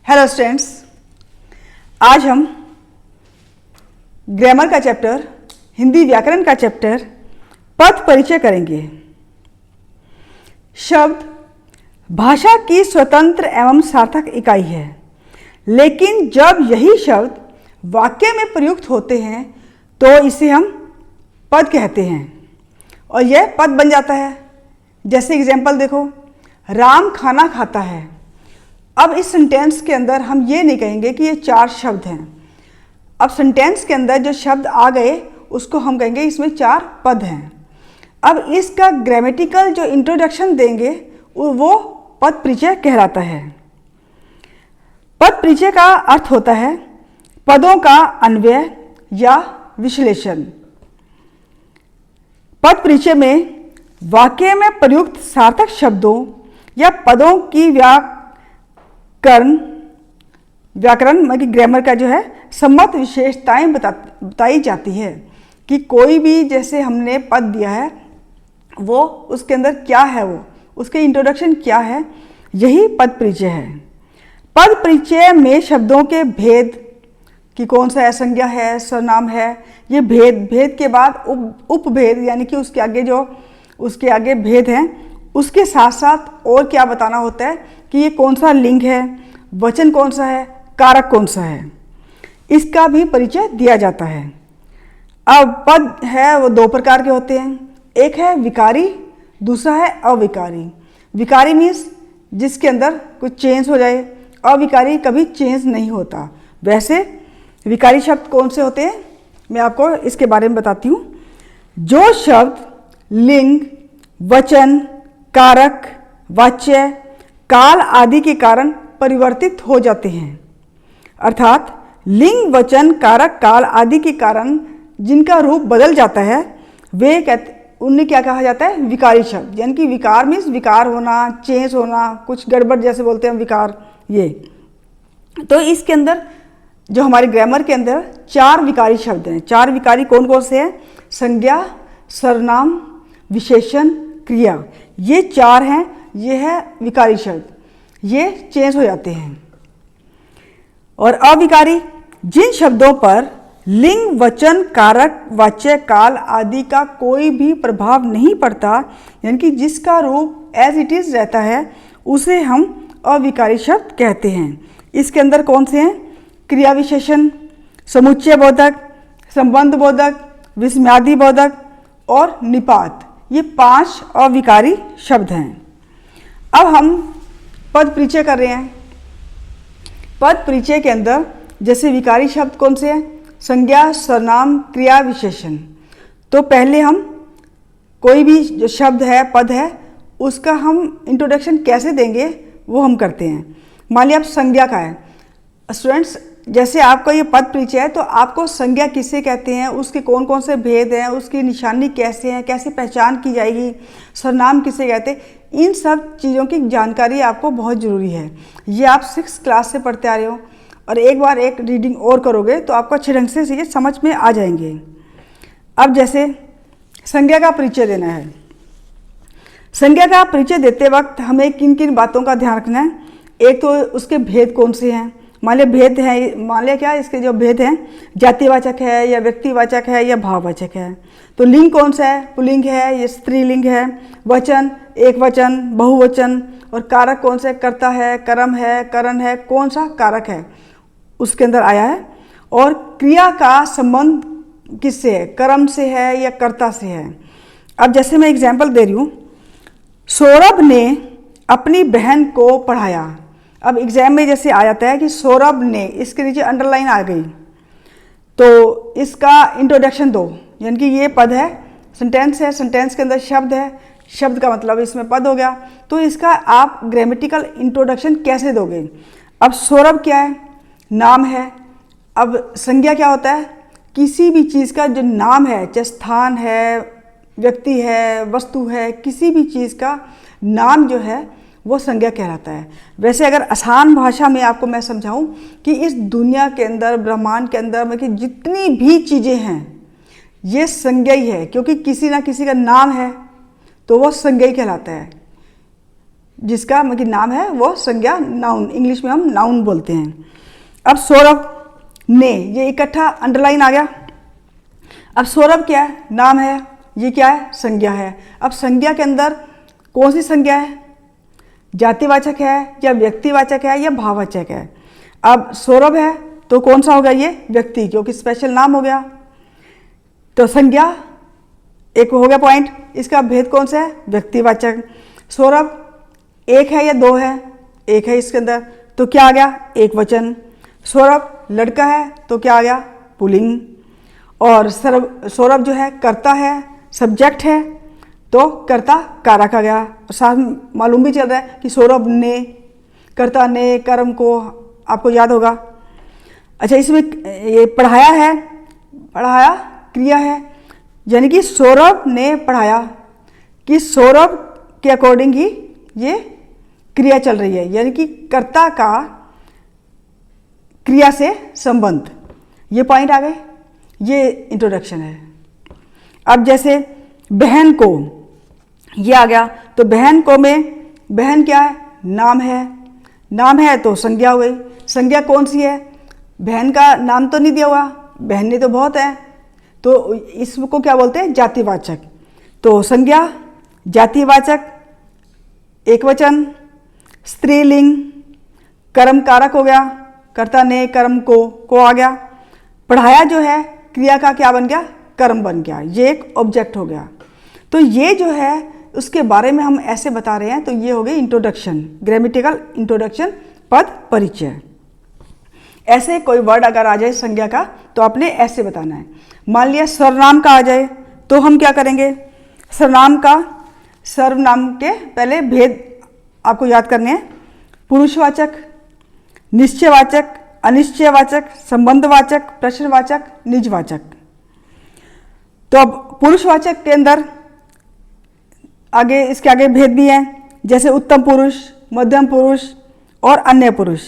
Hello students, आज हम grammar का चैप्टर, हिंदी व्याकरण का चैप्टर पद परिचय करेंगे। शब्द भाषा की स्वतंत्र एवं सार्थक इकाई है, लेकिन जब यही शब्द वाक्य में प्रयुक्त होते हैं तो इसे हम पद कहते हैं और यह पद बन जाता है। जैसे एग्जाम्पल देखो, राम खाना खाता है। अब इस सेंटेंस के अंदर हम ये नहीं कहेंगे कि ये चार शब्द हैं। अब सेंटेंस के अंदर जो शब्द आ गए उसको हम कहेंगे इसमें चार पद हैं। अब इसका ग्रामेटिकल जो इंट्रोडक्शन देंगे वो पद परिचय कहलाता है। पद परिचय का अर्थ होता है पदों का अन्वय या विश्लेषण। पद परिचय में वाक्य में प्रयुक्त सार्थक शब्दों या पदों की व्याकरण मतलब ग्रामर का जो है सम्मत विशेषताएं बताई जाती है कि कोई भी जैसे हमने पद दिया है वो उसके अंदर क्या है, वो उसके इंट्रोडक्शन क्या है, यही पद परिचय है। पद परिचय में शब्दों के भेद कि कौन सा है, संज्ञा है, सर्वनाम है, ये भेद के बाद उपभेद यानी कि उसके आगे भेद हैं, उसके साथ साथ और क्या बताना होता है कि ये कौन सा लिंग है, वचन कौन सा है, कारक कौन सा है, इसका भी परिचय दिया जाता है। अब पद है वो दो प्रकार के होते हैं, एक है विकारी, दूसरा है अविकारी। विकारी मीन्स जिसके अंदर कुछ चेंज हो जाए, अविकारी कभी चेंज नहीं होता। वैसे विकारी शब्द कौन से होते हैं मैं आपको इसके बारे में बताती हूँ। जो शब्द लिंग, वचन, कारक, वाच्य, काल आदि के कारण परिवर्तित हो जाते हैं, अर्थात लिंग, वचन, कारक, काल आदि के कारण जिनका रूप बदल जाता है उन्हें क्या कहा जाता है, विकारी शब्द। यानी कि विकार मीन्स विकार होना, चेंज होना, कुछ गड़बड़ जैसे बोलते हैं विकार। ये तो इसके अंदर जो हमारे ग्रामर के अंदर चार विकारी शब्द हैं। चार विकारी कौन कौन से हैं? संज्ञा, सर्वनाम, विशेषण, क्रिया, ये चार हैं। ये है विकारी शब्द, ये चेंज हो जाते हैं। और अविकारी जिन शब्दों पर लिंग, वचन, कारक, वाच्य, काल आदि का कोई भी प्रभाव नहीं पड़ता, यानी कि जिसका रूप एज इट इज रहता है, उसे हम अविकारी शब्द कहते हैं। इसके अंदर कौन से हैं? क्रिया विशेषण, समुच्चय बोधक, संबंध बोधक, विस्मयादि बोधक और निपात, ये पांच अविकारी शब्द हैं। अब हम पद परिचय कर रहे हैं। पद परिचय के अंदर जैसे विकारी शब्द कौन से हैं? संज्ञा, सर्वनाम, क्रिया, विशेषण। तो पहले हम कोई भी जो शब्द है, पद है, उसका हम इंट्रोडक्शन कैसे देंगे वो हम करते हैं। मान लिया आप संज्ञा का है स्टूडेंट्स, जैसे आपका ये पद परिचय है तो आपको संज्ञा किसे कहते हैं, उसके कौन कौन से भेद हैं, उसकी निशानी कैसे है, कैसे पहचान की जाएगी, सर्वनाम किसे कहते हैं, इन सब चीज़ों की जानकारी आपको बहुत ज़रूरी है। ये आप 6th क्लास से पढ़ते आ रहे हो और एक बार एक रीडिंग और करोगे तो आपको अच्छे ढंग से ये समझ में आ जाएंगे। अब जैसे संज्ञा का परिचय देना है। संज्ञा का परिचय देते वक्त हमें किन किन बातों का ध्यान रखना है? एक तो उसके भेद कौन से हैं। मान लिया भेद है, मान लिया क्या इसके जो भेद हैं, जातिवाचक है या व्यक्तिवाचक है या भाववाचक है। तो लिंग कौन सा है? पुल्लिंग है या स्त्रीलिंग है। वचन एक वचन, बहुवचन। और कारक कौन से? कर्ता है, कर्म है, करण है, कौन सा कारक है उसके अंदर आया है। और क्रिया का संबंध किससे है? कर्म से है या कर्ता से है। अब जैसे मैं एग्जाम्पल दे रही हूँ, सौरभ ने अपनी बहन को पढ़ाया। अब एग्जाम में जैसे आ जाता है कि सौरभ ने, इसके नीचे अंडरलाइन आ गई, तो इसका इंट्रोडक्शन दो, यानी कि ये पद है, सेंटेंस है, सेंटेंस के अंदर शब्द है, शब्द का मतलब इसमें पद हो गया, तो इसका आप ग्रामेटिकल इंट्रोडक्शन कैसे दोगे? अब सौरभ क्या है? नाम है। अब संज्ञा क्या होता है? किसी भी चीज़ का जो नाम है, चाहे स्थान है, व्यक्ति है, वस्तु है, किसी भी चीज़ का नाम जो है वो संज्ञा कहलाता है। वैसे अगर आसान भाषा में आपको मैं समझाऊं कि इस दुनिया के अंदर, ब्रह्मांड के अंदर में कि जितनी भी चीज़ें हैं ये संज्ञा ही है, क्योंकि किसी ना किसी का नाम है तो वो संज्ञा ही कहलाता है। जिसका मतलब नाम है वो संज्ञा, नाउन, इंग्लिश में हम नाउन बोलते हैं। अब सौरभ, ने, ये इकट्ठा अंडरलाइन आ गया। अब सौरभ क्या है? नाम है। ये क्या है? संज्ञा है। अब संज्ञा के अंदर कौन सी संज्ञा है? जातिवाचक है या व्यक्तिवाचक है या भाववाचक है? अब सौरभ है तो कौन सा हो गया? ये व्यक्ति, क्योंकि स्पेशल नाम हो गया। तो संज्ञा एक हो गया पॉइंट। इसका भेद कौन सा है? व्यक्तिवाचक। सौरभ एक है या दो है? एक है इसके अंदर, तो क्या आ गया? एक वचन। सौरभ लड़का है तो क्या आ गया? पुल्लिंग। और सौरभ जो है कर्ता है, सब्जेक्ट है, तो कर्ता कारक आ गया। साथ मालूम भी चल रहा है कि सौरभ ने, कर्ता ने, कर्म को आपको याद होगा। अच्छा, इसमें ये पढ़ाया है, पढ़ाया क्रिया है, यानी कि सौरभ ने पढ़ाया, कि सौरभ के अकॉर्डिंग ही ये क्रिया चल रही है, यानी कि कर्ता का क्रिया से संबंध। ये पॉइंट आ गए, ये इंट्रोडक्शन है। अब जैसे बहन को, ये आ गया, तो बहन को में बहन क्या है? नाम है। नाम है तो संज्ञा हो गई। संज्ञा कौन सी है? बहन का नाम तो नहीं दिया हुआ, बहनें तो बहुत हैं, तो इसको क्या बोलते हैं? जातिवाचक। तो संज्ञा, जातिवाचक, एक वचन, स्त्रीलिंग, कर्म कारक हो गया, कर्ता ने, कर्म को आ गया। पढ़ाया जो है क्रिया का क्या बन गया? कर्म बन गया, ये एक ऑब्जेक्ट हो गया। तो ये जो है उसके बारे में हम ऐसे बता रहे हैं। तो ये हो गई इंट्रोडक्शन, ग्रामेटिकल इंट्रोडक्शन, पद परिचय। ऐसे कोई वर्ड अगर आ जाए संज्ञा का तो आपने ऐसे बताना है। मान लिया सर्वनाम का आ जाए तो हम क्या करेंगे? सर्वनाम का, सर्वनाम के पहले भेद आपको याद करने हैं। पुरुषवाचक, निश्चयवाचक, अनिश्चयवाचक, संबंधवाचक, प्रश्नवाचक, निजवाचक। तो अब पुरुषवाचक के अंदर आगे, इसके आगे भेद भी हैं, जैसे उत्तम पुरुष, मध्यम पुरुष और अन्य पुरुष।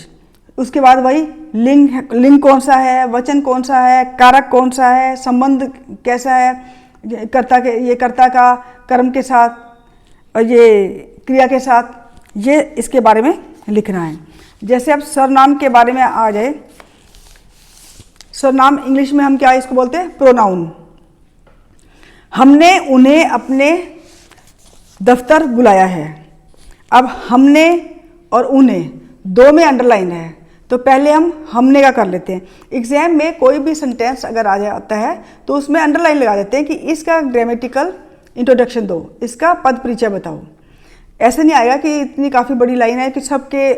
उसके बाद वही लिंग कौन सा है, वचन कौन सा है, कारक कौन सा है, संबंध कैसा है कर्ता के, ये कर्ता का कर्म के साथ और ये क्रिया के साथ, ये इसके बारे में लिखना है। जैसे अब सर्वनाम के बारे में आ जाए, सर्वनाम इंग्लिश में हम क्या इसको बोलते हैं? प्रोनाउन। हमने उन्हें अपने दफ्तर बुलाया है। अब हमने और उन्हें दो में अंडरलाइन है, तो पहले हम हमने का कर लेते हैं। एग्जाम में कोई भी सेंटेंस अगर आ जाता है तो उसमें अंडरलाइन लगा देते हैं कि इसका ग्रामेटिकल इंट्रोडक्शन दो, इसका पद परिचय बताओ। ऐसे नहीं आएगा कि इतनी काफ़ी बड़ी लाइन है कि सबके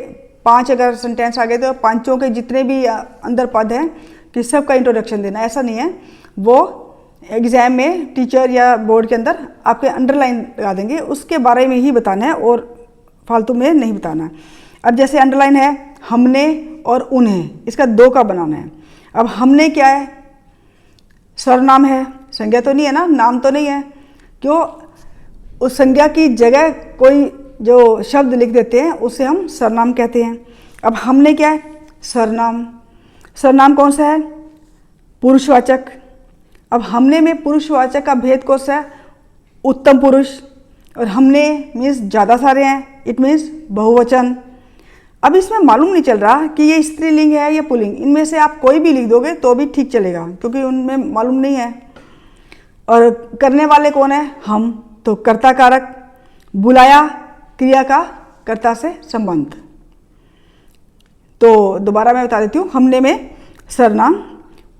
5 अगर सेंटेंस आ गए तो पांचों के जितने भी अंदर पद हैं कि सबका इंट्रोडक्शन देना, ऐसा नहीं है। वो एग्ज़ाम में टीचर या बोर्ड के अंदर आपके अंडरलाइन लगा देंगे, उसके बारे में ही बताना है और फालतू में नहीं बताना है। अब जैसे अंडरलाइन है हमने और उन्हें, इसका दो का बनाना है। अब हमने क्या है? सर्वनाम है, संज्ञा तो नहीं है ना, नाम तो नहीं है। क्यों? उस संज्ञा की जगह कोई जो शब्द लिख देते हैं उसे हम सर्वनाम कहते हैं। अब हमने क्या है? सर्वनाम। सर्वनाम कौन सा है? पुरुषवाचक। अब हमने में पुरुषवाचक का भेद कौन सा है? उत्तम पुरुष। और हमने मीन्स ज़्यादा सारे हैं, इट मीन्स बहुवचन। अब इसमें मालूम नहीं चल रहा कि ये स्त्रीलिंग है या पुल्लिंग, इनमें से आप कोई भी लिख दोगे तो भी ठीक चलेगा, क्योंकि उनमें मालूम नहीं है। और करने वाले कौन है? हम। तो कर्ता कारक, बुलाया क्रिया का कर्ता से संबंध। तो दोबारा मैं बता देती हूँ। हमने में सर्वनाम,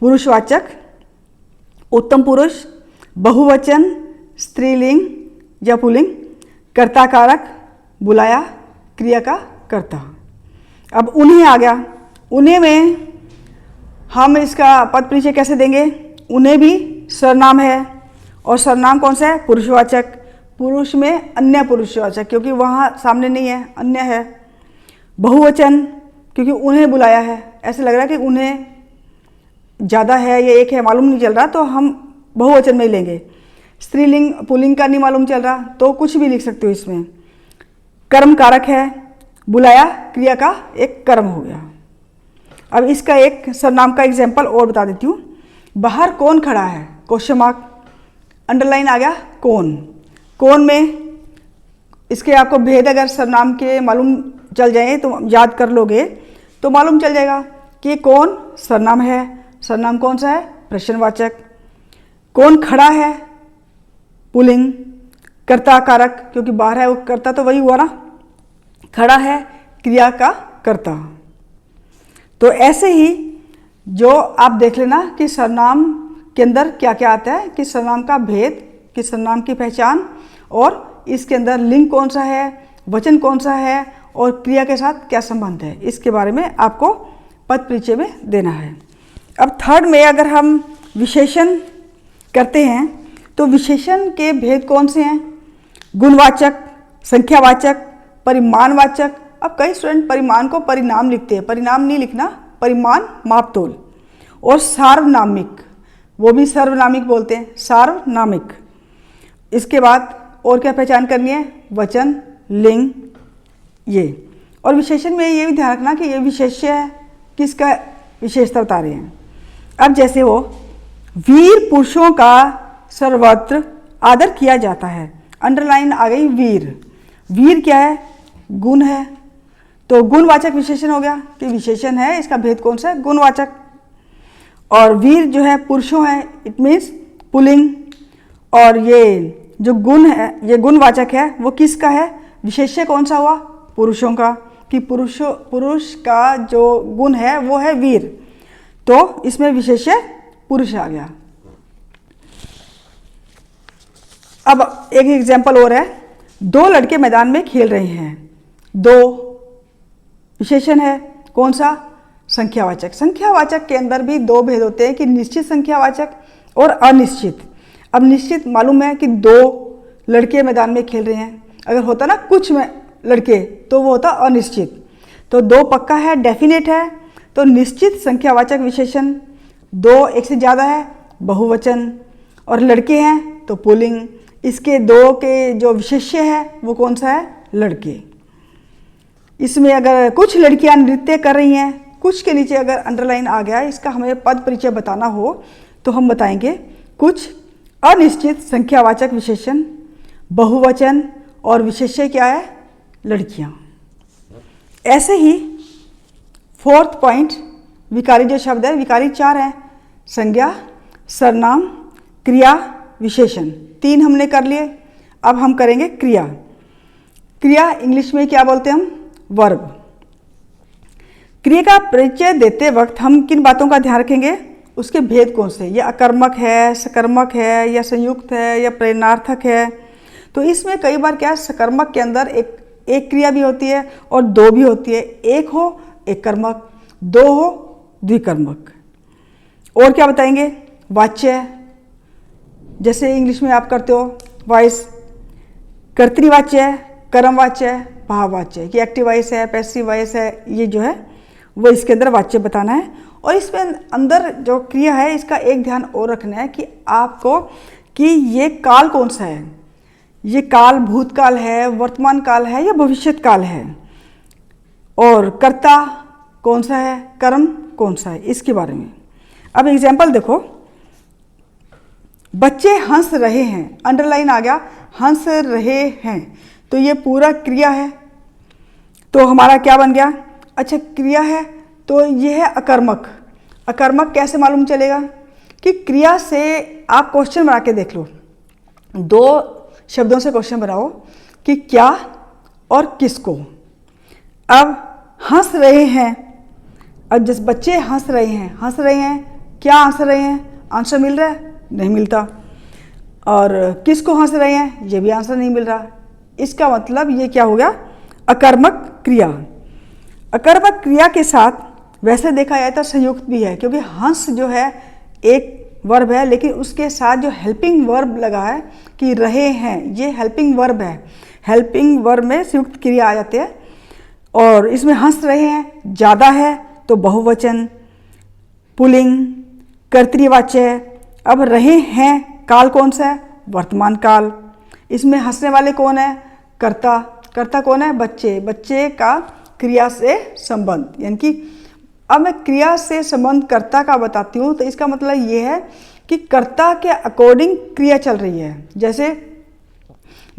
पुरुषवाचक, उत्तम पुरुष, बहुवचन, स्त्रीलिंग या पुल्लिंग, कर्ता कारक, बुलाया क्रिया का कर्ता। अब उन्हें आ गया। उन्हें में हम इसका पद परिचय कैसे देंगे? उन्हें भी सर्वनाम है, और सर्वनाम कौन सा है? पुरुषवाचक। पुरुष में अन्य पुरुषवाचक, क्योंकि वहाँ सामने नहीं है, अन्य है। बहुवचन, क्योंकि उन्हें बुलाया है, ऐसे लग रहा है कि उन्हें ज़्यादा है या एक है, मालूम नहीं चल रहा, तो हम बहुवचन में ही लेंगे। स्त्रीलिंग पुल्लिंग का नहीं मालूम चल रहा तो कुछ भी लिख सकते हो इसमें। कर्म कारक है, बुलाया क्रिया का एक कर्म हो गया। अब इसका एक सर्वनाम का एग्जाम्पल और बता देती हूँ। बाहर कौन खड़ा है? क्वेश्चन मार्क, अंडरलाइन आ गया कौन। कौन में इसके आपको भेद अगर सर्वनाम के मालूम चल जाए तो याद कर लोगे तो मालूम चल जाएगा कि कौन सर्वनाम है, सर्वनाम कौन सा है, प्रश्नवाचक, कौन खड़ा है, पुल्लिंग, कर्ता कारक, क्योंकि बाहर है वो कर्ता तो वही हुआ ना, खड़ा है क्रिया का कर्ता। तो ऐसे ही जो आप देख लेना कि सर्वनाम के अंदर क्या क्या आता है, कि सर्वनाम का भेद, कि सर्वनाम की पहचान, और इसके अंदर लिंग कौन सा है, वचन कौन सा है और क्रिया के साथ क्या संबंध है, इसके बारे में आपको पद परिचय में देना है। अब थर्ड में अगर हम विशेषण करते हैं तो विशेषण के भेद कौन से हैं, गुणवाचक, संख्यावाचक, परिमाणवाचक। अब कई स्टूडेंट परिमाण को परिणाम लिखते हैं, परिणाम नहीं लिखना, परिमाण मापतोल, और सार्वनामिक, वो भी सर्वनामिक बोलते हैं, सार्वनामिक। इसके बाद और क्या पहचान करनी है, वचन, लिंग, ये। और विशेषण में ये भी ध्यान रखना कि ये विशेष्य है, किसका विशेषता बता रहे हैं। अब जैसे हो, वीर पुरुषों का सर्वत्र आदर किया जाता है, अंडरलाइन आ गई वीर। वीर क्या है, गुण है, तो गुणवाचक विशेषण हो गया कि विशेषण है, इसका भेद कौन सा है, गुणवाचक। और वीर जो है पुरुषों है, इट मीन्स पुल्लिंग। और ये जो गुण है, ये गुणवाचक है, वो किसका है, विशेष्य कौन सा हुआ, पुरुषों का, कि पुरुष का जो गुण है वो है वीर, तो इसमें विशेष्य पुरुष आ गया। अब एक एग्जाम्पल और है, दो लड़के मैदान में खेल रहे हैं, दो विशेषण है, कौन सा, संख्यावाचक। संख्यावाचक के अंदर भी दो भेद होते हैं कि निश्चित संख्यावाचक और अनिश्चित। अब निश्चित मालूम है कि दो लड़के मैदान में खेल रहे हैं, अगर होता ना कुछ में लड़के तो वो होता अनिश्चित, तो दो पक्का है, डेफिनेट है, तो निश्चित संख्यावाचक विशेषण। दो एक से ज़्यादा है, बहुवचन, और लड़के हैं तो पुल्लिंग। इसके दो के जो विशेष्य है वो कौन सा है, लड़के। इसमें अगर कुछ लड़कियां नृत्य कर रही हैं, कुछ के नीचे अगर अंडरलाइन आ गया, इसका हमें पद परिचय बताना हो तो हम बताएंगे कुछ अनिश्चित संख्यावाचक विशेषण, बहुवचन, और विशेष्य क्या है, लड़कियां। ऐसे ही फोर्थ पॉइंट, विकारी जो शब्द है, विकारी चार हैं, संज्ञा, सर्वनाम, क्रिया, विशेषण। तीन हमने कर लिए, अब हम करेंगे क्रिया। क्रिया इंग्लिश में क्या बोलते हैं हम, वर्ब। क्रिया का परिचय देते वक्त हम किन बातों का ध्यान रखेंगे, उसके भेद कौन से, यह अकर्मक है, सकर्मक है, या संयुक्त है, या प्रेरणार्थक है। तो इसमें कई बार क्या, सकर्मक के अंदर एक क्रिया भी होती है और दो भी होती है, एक हो एक कर्मक, दो हो द्विकर्मक। और क्या बताएंगे, वाच्य, जैसे इंग्लिश में आप करते हो वॉइस, कर्तृवाच्य, कर्मवाच्य, भाववाच्य, कि एक्टिव वॉइस है, पैसिव वॉइस है, ये जो है वो इसके अंदर वाच्य बताना है। और इसमें अंदर जो क्रिया है, इसका एक ध्यान और रखना है कि आपको कि ये काल कौन सा है, ये काल भूतकाल है, वर्तमान काल है, या भविष्यत काल है, और कर्ता कौन सा है, कर्म कौन सा है, इसके बारे में। अब एग्जाम्पल देखो, बच्चे हंस रहे हैं, अंडरलाइन आ गया, हंस रहे हैं, तो ये पूरा क्रिया है, तो हमारा क्या बन गया, अच्छा क्रिया है तो ये है अकर्मक। अकर्मक कैसे मालूम चलेगा, कि क्रिया से आप क्वेश्चन बना के देख लो, दो शब्दों से क्वेश्चन बनाओ कि क्या और किसको। अब हंस रहे हैं, अब जिस बच्चे हंस रहे हैं, क्या हंस रहे हैं, आंसर मिल रहा है, नहीं मिलता। और किसको हंस रहे हैं, ये भी आंसर नहीं मिल रहा। इसका मतलब ये क्या हो गया, अकर्मक क्रिया। अकर्मक क्रिया के साथ वैसे देखा जाए तो संयुक्त भी है, क्योंकि हंस जो है एक वर्ब है, लेकिन उसके साथ जो हेल्पिंग वर्ब लगा है कि रहे हैं, ये हेल्पिंग वर्ब है। हेल्पिंग वर्ब में संयुक्त क्रिया आ जाती है। और इसमें हंस रहे हैं ज़्यादा है तो बहुवचन, पुल्लिंग, कर्तृवाच्य। अब रहे हैं काल कौन सा है, वर्तमान काल। इसमें हंसने वाले कौन है, कर्ता। कर्ता कौन है, बच्चे। बच्चे का क्रिया से संबंध, यानी कि अब मैं क्रिया से संबंध कर्ता का बताती हूँ, तो इसका मतलब ये है कि कर्ता के अकॉर्डिंग क्रिया चल रही है। जैसे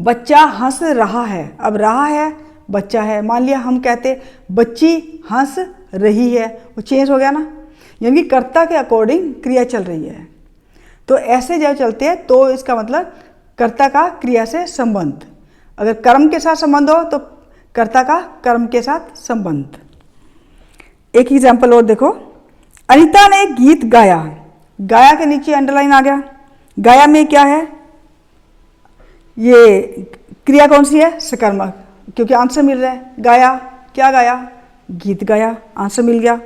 बच्चा हंस रहा है, अब रहा है बच्चा है, मान लिया हम कहते बच्ची हंस रही है, वो चेंज हो गया ना, यानी कि कर्ता के अकॉर्डिंग क्रिया चल रही है। तो ऐसे जब चलते हैं तो इसका मतलब कर्ता का क्रिया से संबंध, अगर कर्म के साथ संबंध हो तो कर्ता का कर्म के साथ संबंध। एक एग्जाम्पल और देखो, अनीता ने गीत गाया, गाया के नीचे अंडरलाइन आ गया, गाया में क्या है, ये क्रिया कौन सी है, सकर्मक, क्योंकि आंसर मिल रहा है, गाया क्या गाया, गीत गाया, आंसर मिल गया।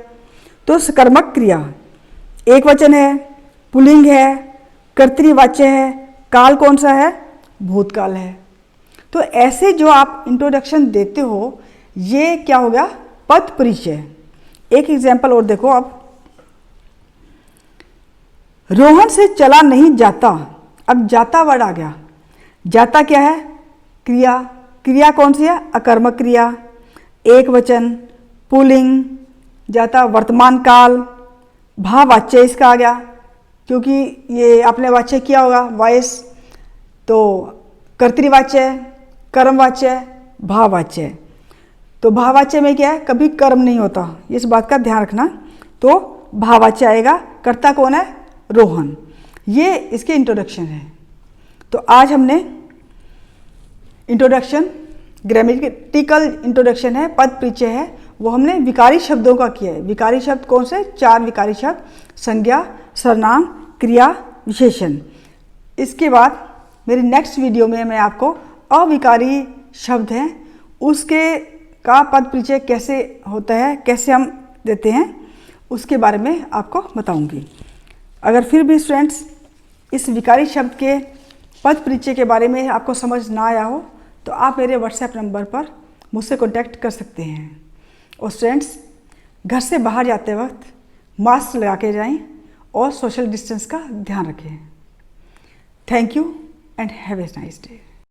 तो सकर्मक क्रिया एक वचन है, पुल्लिंग है, कर्तृवाच्य है, काल कौन सा है, भूतकाल है। तो ऐसे जो आप इंट्रोडक्शन देते हो ये क्या हो गया, पद परिचय। एक एग्जाम्पल और देखो, अब रोहन से चला नहीं जाता, अब जाता वर्ड आ गया, जाता क्या है, क्रिया, क्रिया कौन सी है, अकर्मक क्रिया, एक वचन, पुल्लिंग, जाता वर्तमान काल, भाववाच्य इसका आ गया, क्योंकि ये आपने वाच्य किया होगा वॉइस, तो कर्तृवाच्य, कर्मवाच्य, भाववाच्य। तो भाववाच्य में क्या है, कभी कर्म नहीं होता, इस बात का ध्यान रखना। तो भाववाच्य आएगा, कर्ता कौन है, रोहन। ये इसके इंट्रोडक्शन है। तो आज हमने इंट्रोडक्शन, ग्रामेटिकल इंट्रोडक्शन है, पद परिचय है, वो हमने विकारी शब्दों का किया है। विकारी शब्द कौन से, 4 विकारी शब्द, संज्ञा, सर्वनाम, क्रिया, विशेषण। इसके बाद मेरी नेक्स्ट वीडियो में मैं आपको अविकारी शब्द हैं उसके का पद परिचय कैसे होता है, कैसे हम देते हैं, उसके बारे में आपको बताऊंगी। अगर फिर भी स्टूडेंट्स इस विकारी शब्द के पद परिचय के बारे में आपको समझ ना आया हो तो आप मेरे व्हाट्सएप नंबर पर मुझसे कॉन्टैक्ट कर सकते हैं। और स्टूडेंट्स घर से बाहर जाते वक्त मास्क लगा के जाएं और सोशल डिस्टेंस का ध्यान रखें। Thank you and have a nice day.